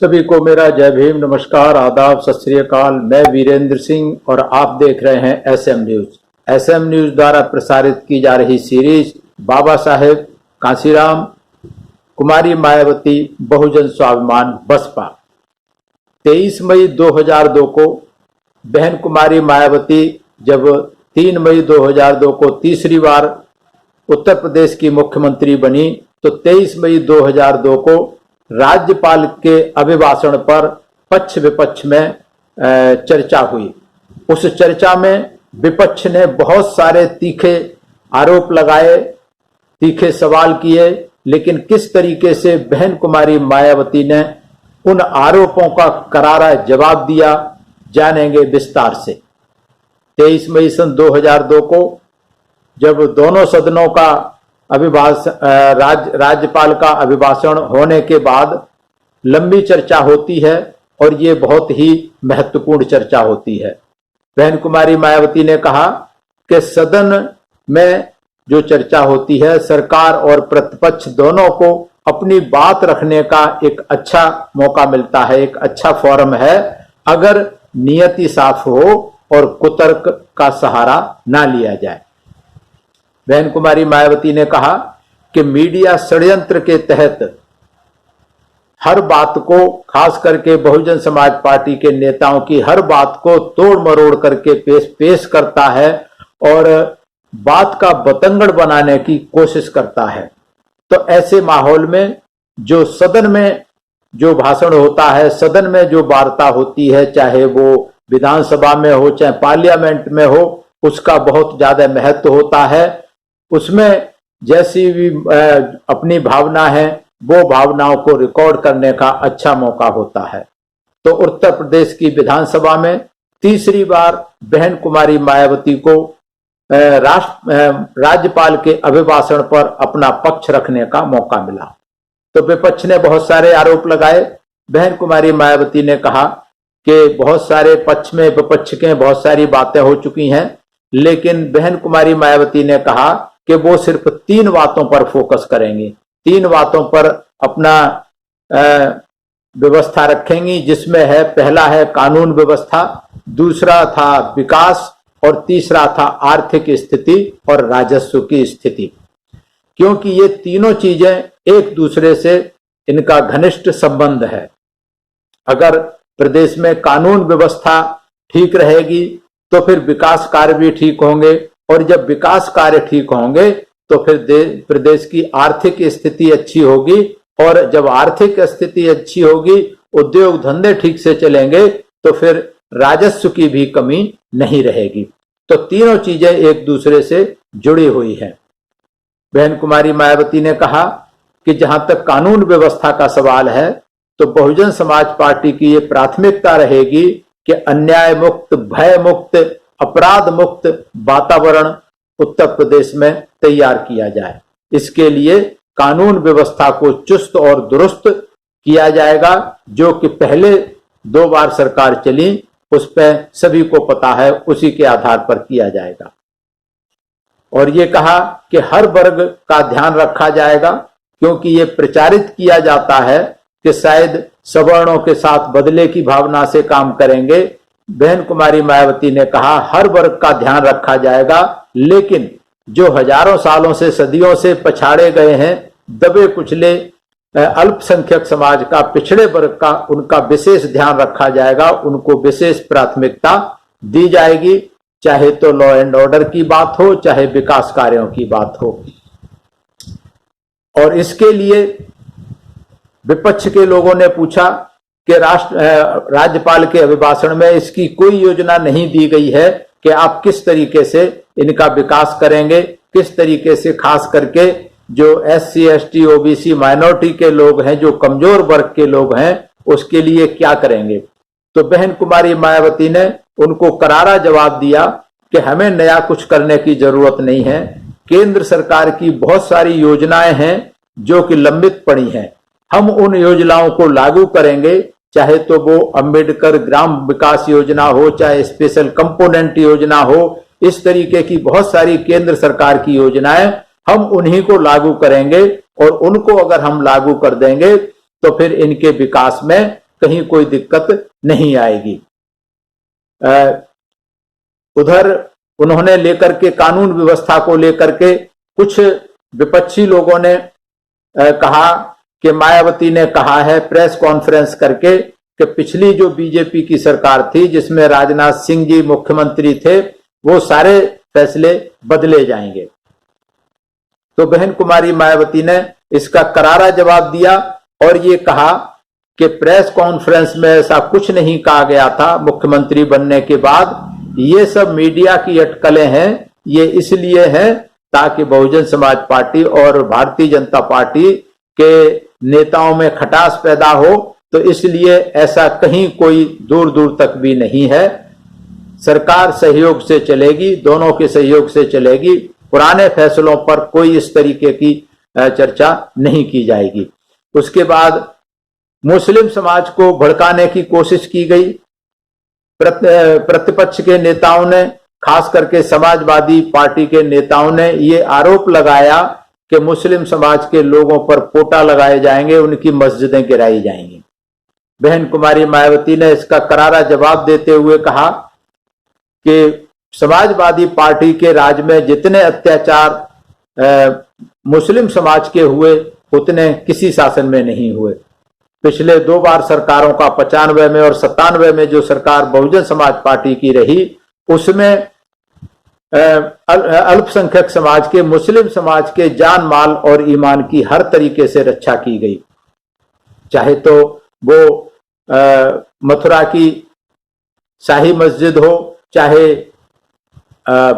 सभी को मेरा जय भीम, नमस्कार, आदाब, सत श्री अकाल। मैं वीरेंद्र सिंह और आप देख रहे हैं एसएम न्यूज। एसएम न्यूज द्वारा प्रसारित की जा रही सीरीज बाबा साहेब कांशीराम, कुमारी मायावती, बहुजन स्वाभिमान बसपा। 23 मई 2002 को बहन कुमारी मायावती जब 3 मई 2002 को तीसरी बार उत्तर प्रदेश की मुख्यमंत्री बनी तो 23 मई 2002 को राज्यपाल के अभिभाषण पर पक्ष विपक्ष में चर्चा हुई। उस चर्चा में विपक्ष ने बहुत सारे तीखे आरोप लगाए, तीखे सवाल किए, लेकिन किस तरीके से बहन कुमारी मायावती ने उन आरोपों का करारा जवाब दिया, जानेंगे विस्तार से। 23 मई सन 2002 को जब दोनों सदनों का राज्यपाल का अभिभाषण होने के बाद लंबी चर्चा होती है और ये बहुत ही महत्वपूर्ण चर्चा होती है। बहन कुमारी मायावती ने कहा कि सदन में जो चर्चा होती है, सरकार और प्रतिपक्ष दोनों को अपनी बात रखने का एक अच्छा मौका मिलता है, एक अच्छा फोरम है, अगर नियति साफ हो और कुतर्क का सहारा ना लिया जाए। बहन कुमारी मायावती ने कहा कि मीडिया षड्यंत्र के तहत हर बात को, खास करके बहुजन समाज पार्टी के नेताओं की हर बात को तोड़ मरोड़ करके पेश करता है और बात का बतंगड़ बनाने की कोशिश करता है। तो ऐसे माहौल में जो सदन में जो भाषण होता है, सदन में जो वार्ता होती है, चाहे वो विधानसभा में हो चाहे पार्लियामेंट में हो, उसका बहुत ज्यादा महत्व होता है। उसमें जैसी भी अपनी भावना है वो भावनाओं को रिकॉर्ड करने का अच्छा मौका होता है। तो उत्तर प्रदेश की विधानसभा में तीसरी बार बहन कुमारी मायावती को राज्यपाल के अभिभाषण पर अपना पक्ष रखने का मौका मिला। तो विपक्ष ने बहुत सारे आरोप लगाए। बहन कुमारी मायावती ने कहा कि बहुत सारे पक्ष में विपक्ष के बहुत सारी बातें हो चुकी हैं, लेकिन बहन कुमारी मायावती ने कहा कि वो सिर्फ 3 बातों पर फोकस करेंगे, 3 बातों पर अपना व्यवस्था रखेंगी, जिसमें है, पहला है कानून व्यवस्था, दूसरा था विकास और तीसरा था आर्थिक स्थिति और राजस्व की स्थिति। क्योंकि ये तीनों चीजें एक दूसरे से इनका घनिष्ठ संबंध है। अगर प्रदेश में कानून व्यवस्था ठीक रहेगी तो फिर विकास कार्य भी ठीक होंगे, और जब विकास कार्य ठीक होंगे तो फिर प्रदेश की आर्थिक स्थिति अच्छी होगी, और जब आर्थिक स्थिति अच्छी होगी, उद्योग धंधे ठीक से चलेंगे, तो फिर राजस्व की भी कमी नहीं रहेगी। तो तीनों चीजें एक दूसरे से जुड़ी हुई हैं। बहन कुमारी मायावती ने कहा कि जहां तक कानून व्यवस्था का सवाल है तो बहुजन समाज पार्टी की ये प्राथमिकता रहेगी कि अन्याय मुक्त, भय मुक्त, अपराध मुक्त वातावरण उत्तर प्रदेश में तैयार किया जाए। इसके लिए कानून व्यवस्था को चुस्त और दुरुस्त किया जाएगा। जो कि पहले 2 बार सरकार चली, उस पर सभी को पता है, उसी के आधार पर किया जाएगा। और ये कहा कि हर वर्ग का ध्यान रखा जाएगा, क्योंकि ये प्रचारित किया जाता है कि शायद सवर्णों के साथ बदले की भावना से काम करेंगे। बहन कुमारी मायावती ने कहा हर वर्ग का ध्यान रखा जाएगा, लेकिन जो हजारों सालों से, सदियों से पछाड़े गए हैं, दबे कुचले अल्पसंख्यक समाज का, पिछड़े वर्ग का, उनका विशेष ध्यान रखा जाएगा, उनको विशेष प्राथमिकता दी जाएगी, चाहे तो लॉ एंड ऑर्डर की बात हो, चाहे विकास कार्यों की बात हो। और इसके लिए विपक्ष के लोगों ने पूछा कि राज्यपाल के अभिभाषण में इसकी कोई योजना नहीं दी गई है कि आप किस तरीके से इनका विकास करेंगे, किस तरीके से खास करके जो SC, ST, OBC माइनॉरिटी के लोग हैं, जो कमजोर वर्ग के लोग हैं, उसके लिए क्या करेंगे। तो बहन कुमारी मायावती ने उनको करारा जवाब दिया कि हमें नया कुछ करने की जरूरत नहीं है। केंद्र सरकार की बहुत सारी योजनाएं हैं जो कि लंबित पड़ी हैं, हम उन योजनाओं को लागू करेंगे, चाहे तो वो अंबेडकर ग्राम विकास योजना हो, चाहे स्पेशल कंपोनेंट योजना हो, इस तरीके की बहुत सारी केंद्र सरकार की योजनाएं, हम उन्हीं को लागू करेंगे। और उनको अगर हम लागू कर देंगे तो फिर इनके विकास में कहीं कोई दिक्कत नहीं आएगी। उधर उन्होंने लेकर के कानून व्यवस्था को लेकर के कुछ विपक्षी लोगों ने कहा कि मायावती ने कहा है प्रेस कॉन्फ्रेंस करके कि पिछली जो बीजेपी की सरकार थी जिसमें राजनाथ सिंह जी मुख्यमंत्री थे वो सारे फैसले बदले जाएंगे। तो बहन कुमारी मायावती ने इसका करारा जवाब दिया और ये कहा कि प्रेस कॉन्फ्रेंस में ऐसा कुछ नहीं कहा गया था मुख्यमंत्री बनने के बाद, ये सब मीडिया की अटकलें हैं, ये इसलिए है ताकि बहुजन समाज पार्टी और भारतीय जनता पार्टी के नेताओं में खटास पैदा हो, तो इसलिए ऐसा कहीं कोई दूर दूर तक भी नहीं है। सरकार सहयोग से चलेगी, दोनों के सहयोग से चलेगी, पुराने फैसलों पर कोई इस तरीके की चर्चा नहीं की जाएगी। उसके बाद मुस्लिम समाज को भड़काने की कोशिश की गई। प्रतिपक्ष के नेताओं ने, खास करके समाजवादी पार्टी के नेताओं ने ये आरोप लगाया कि मुस्लिम समाज के लोगों पर पोटा लगाए जाएंगे, उनकी मस्जिदें गिराई जाएंगी। बहन कुमारी मायावती ने इसका करारा जवाब देते हुए कहा कि समाजवादी पार्टी के राज में जितने अत्याचार मुस्लिम समाज के हुए उतने किसी शासन में नहीं हुए। पिछले 2 बार सरकारों का 95 में और 97 में जो सरकार बहुजन समाज पार्टी की रही उसमें अल्पसंख्यक समाज के, मुस्लिम समाज के जान माल और ईमान की हर तरीके से रक्षा की गई। चाहे तो वो मथुरा की शाही मस्जिद हो, चाहे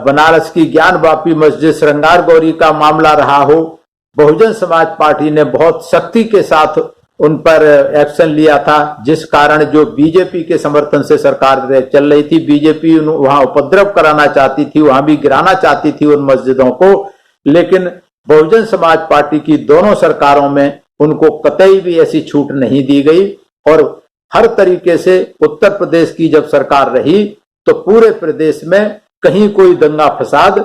बनारस की ज्ञान वापी मस्जिद श्रृंगार गौरी का मामला रहा हो, बहुजन समाज पार्टी ने बहुत सख्ती के साथ उन पर एक्शन लिया था, जिस कारण जो बीजेपी के समर्थन से सरकार चल रही थी, बीजेपी वहां उपद्रव कराना चाहती थी, वहां भी गिराना चाहती थी उन मस्जिदों को, लेकिन बहुजन समाज पार्टी की दोनों सरकारों में उनको कतई भी ऐसी छूट नहीं दी गई। और हर तरीके से उत्तर प्रदेश की जब सरकार रही तो पूरे प्रदेश में कहीं कोई दंगा फसाद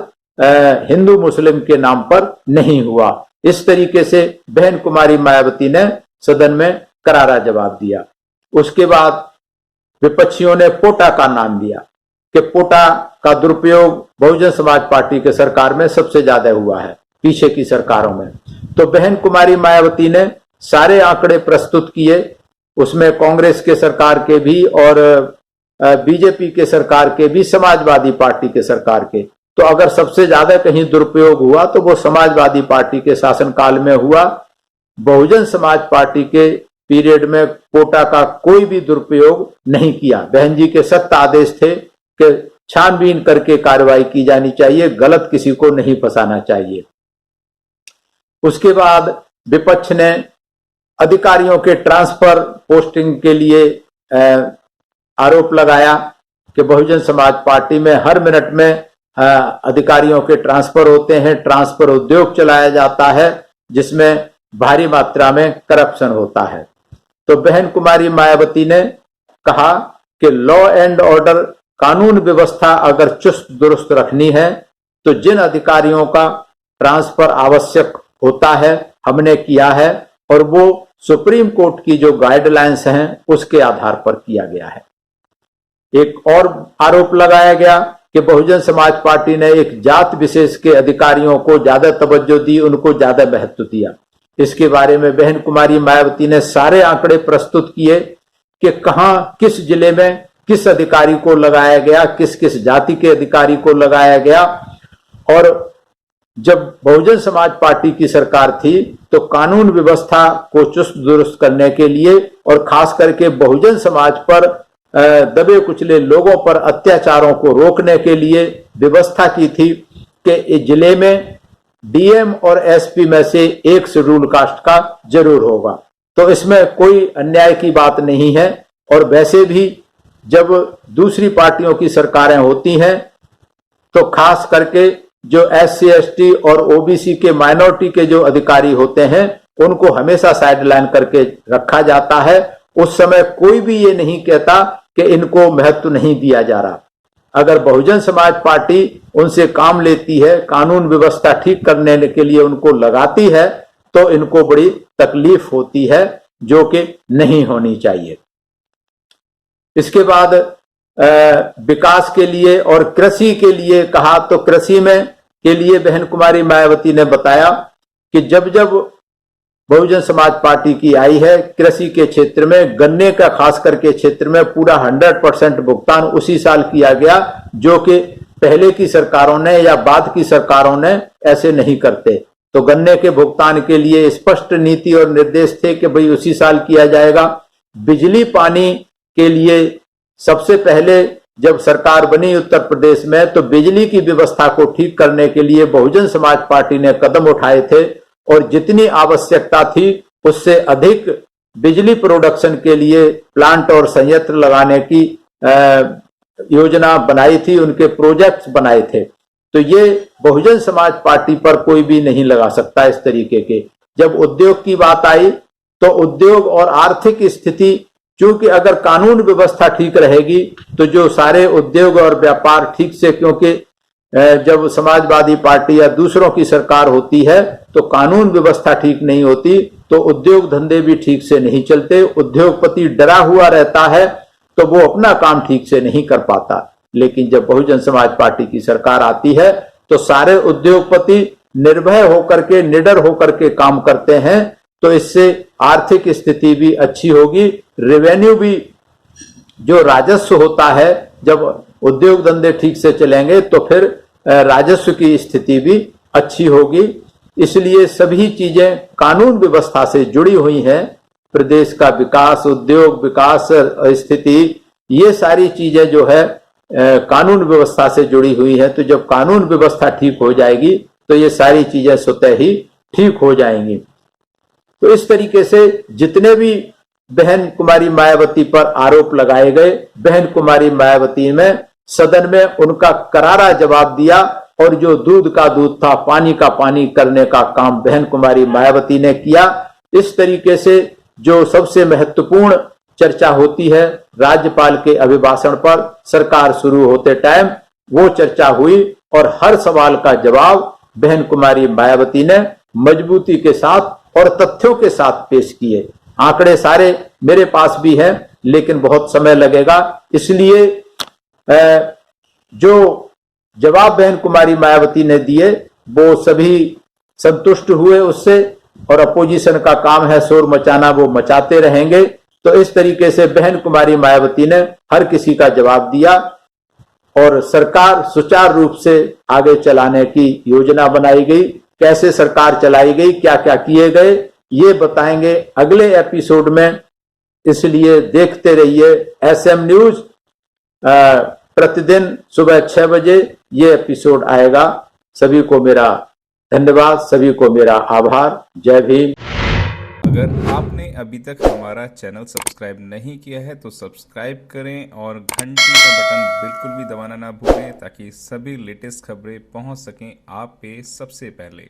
हिंदू मुस्लिम के नाम पर नहीं हुआ। इस तरीके से बहन कुमारी मायावती ने सदन में करारा जवाब दिया। उसके बाद विपक्षियों ने पोटा का नाम दिया कि पोटा का दुरुपयोग बहुजन समाज पार्टी के सरकार में सबसे ज्यादा हुआ है पीछे की सरकारों में। तो बहन कुमारी मायावती ने सारे आंकड़े प्रस्तुत किए, उसमें कांग्रेस के सरकार के भी और बीजेपी के सरकार के भी, समाजवादी पार्टी के सरकार के। तो अगर सबसे ज्यादा कहीं दुरुपयोग हुआ तो वो समाजवादी पार्टी के शासनकाल में हुआ। बहुजन समाज पार्टी के पीरियड में कोटा का कोई भी दुरुपयोग नहीं किया। बहन जी के सख्त आदेश थे कि छानबीन करके कार्रवाई की जानी चाहिए, गलत किसी को नहीं फंसाना चाहिए। उसके बाद विपक्ष ने अधिकारियों के ट्रांसफर पोस्टिंग के लिए आरोप लगाया कि बहुजन समाज पार्टी में हर मिनट में अधिकारियों के ट्रांसफर होते हैं, ट्रांसफर उद्योग चलाया जाता है जिसमें भारी मात्रा में करप्शन होता है। तो बहन कुमारी मायावती ने कहा कि लॉ एंड ऑर्डर, कानून व्यवस्था अगर चुस्त दुरुस्त रखनी है तो जिन अधिकारियों का ट्रांसफर आवश्यक होता है हमने किया है, और वो सुप्रीम कोर्ट की जो गाइडलाइंस हैं उसके आधार पर किया गया है। एक और आरोप लगाया गया कि बहुजन समाज पार्टी ने एक जात विशेष के अधिकारियों को ज्यादा तवज्जो दी, उनको ज्यादा महत्व दिया। इसके बारे में बहन कुमारी मायावती ने सारे आंकड़े प्रस्तुत किए कि कहां किस जिले में किस अधिकारी को लगाया गया, किस किस जाति के अधिकारी को लगाया गया। और जब बहुजन समाज पार्टी की सरकार थी तो कानून व्यवस्था को चुस्त दुरुस्त करने के लिए और खास करके बहुजन समाज पर दबे कुचले लोगों पर अत्याचारों को रोकने के लिए व्यवस्था की थी कि इस जिले में डीएम और एसपी में से एक शेड्यूल कास्ट का जरूर होगा। तो इसमें कोई अन्याय की बात नहीं है। और वैसे भी जब दूसरी पार्टियों की सरकारें होती हैं तो खास करके जो एससी एसटी और ओबीसी के माइनॉरिटी के जो अधिकारी होते हैं उनको हमेशा साइडलाइन करके रखा जाता है। उस समय कोई भी ये नहीं कहता कि इनको महत्व नहीं दिया जा रहा। अगर बहुजन समाज पार्टी उनसे काम लेती है, कानून व्यवस्था ठीक करने के लिए उनको लगाती है, तो इनको बड़ी तकलीफ होती है जो कि नहीं होनी चाहिए। इसके बाद विकास के लिए और कृषि के लिए कहा तो कृषि में के लिए बहन कुमारी मायावती ने बताया कि जब जब बहुजन समाज पार्टी की आई है, कृषि के क्षेत्र में गन्ने का खास करके क्षेत्र में पूरा 100% भुगतान उसी साल किया गया, जो कि पहले की सरकारों ने या बाद की सरकारों ने ऐसे नहीं करते। तो गन्ने के भुगतान के लिए स्पष्ट नीति और निर्देश थे कि भाई उसी साल किया जाएगा। बिजली पानी के लिए सबसे पहले जब सरकार बनी उत्तर प्रदेश में, तो बिजली की व्यवस्था को ठीक करने के लिए बहुजन समाज पार्टी ने कदम उठाए थे और जितनी आवश्यकता थी उससे अधिक बिजली प्रोडक्शन के लिए प्लांट और संयंत्र लगाने की योजना बनाई थी, उनके प्रोजेक्ट्स बनाए थे। तो ये बहुजन समाज पार्टी पर कोई भी नहीं लगा सकता इस तरीके के। जब उद्योग की बात आई तो उद्योग और आर्थिक स्थिति, क्योंकि अगर कानून व्यवस्था ठीक रहेगी तो जो सारे उद्योग और व्यापार ठीक से, क्योंकि जब समाजवादी पार्टी या दूसरों की सरकार होती है तो कानून व्यवस्था ठीक नहीं होती तो उद्योग धंधे भी ठीक से नहीं चलते, उद्योगपति डरा हुआ रहता है तो वो अपना काम ठीक से नहीं कर पाता। लेकिन जब बहुजन समाज पार्टी की सरकार आती है तो सारे उद्योगपति निर्भय होकर के, निडर होकर के काम करते हैं, तो इससे आर्थिक स्थिति भी अच्छी होगी, रेवेन्यू भी, जो राजस्व होता है, जब उद्योग धंधे ठीक से चलेंगे तो फिर राजस्व की स्थिति भी अच्छी होगी। इसलिए सभी चीजें कानून व्यवस्था से जुड़ी हुई हैं। प्रदेश का विकास, उद्योग विकास, स्थिति, ये सारी चीजें जो है कानून व्यवस्था से जुड़ी हुई है। तो जब कानून व्यवस्था ठीक हो जाएगी तो ये सारी चीजें स्वतः ही ठीक हो जाएंगी। तो इस तरीके से जितने भी बहन कुमारी मायावती पर आरोप लगाए गए, बहन कुमारी मायावती ने सदन में उनका करारा जवाब दिया और जो दूध का दूध था, पानी का पानी करने का काम बहन कुमारी मायावती ने किया। इस तरीके से जो सबसे महत्वपूर्ण चर्चा होती है राज्यपाल के अभिभाषण पर सरकार शुरू होते टाइम, वो चर्चा हुई और हर सवाल का जवाब बहन कुमारी मायावती ने मजबूती के साथ और तथ्यों के साथ पेश किए। आंकड़े सारे मेरे पास भी हैं लेकिन बहुत समय लगेगा, इसलिए जो जवाब बहन कुमारी मायावती ने दिए वो सभी संतुष्ट हुए उससे, और अपोजिशन का काम है शोर मचाना, वो मचाते रहेंगे। तो इस तरीके से बहन कुमारी मायावती ने हर किसी का जवाब दिया और सरकार सुचारू रूप से आगे चलाने की योजना बनाई गई। कैसे सरकार चलाई गई, क्या क्या किए गए, ये बताएंगे अगले एपिसोड में। इसलिए देखते रहिए SM न्यूज। प्रतिदिन सुबह 6 बजे ये एपिसोड आएगा। सभी को मेरा धन्यवाद, सभी को मेरा आभार। जय भीम। अगर आपने अभी तक हमारा चैनल सब्सक्राइब नहीं किया है तो सब्सक्राइब करें और घंटी का बटन बिल्कुल भी दबाना ना भूलें ताकि सभी लेटेस्ट खबरें पहुंच सकें आप पे सबसे पहले।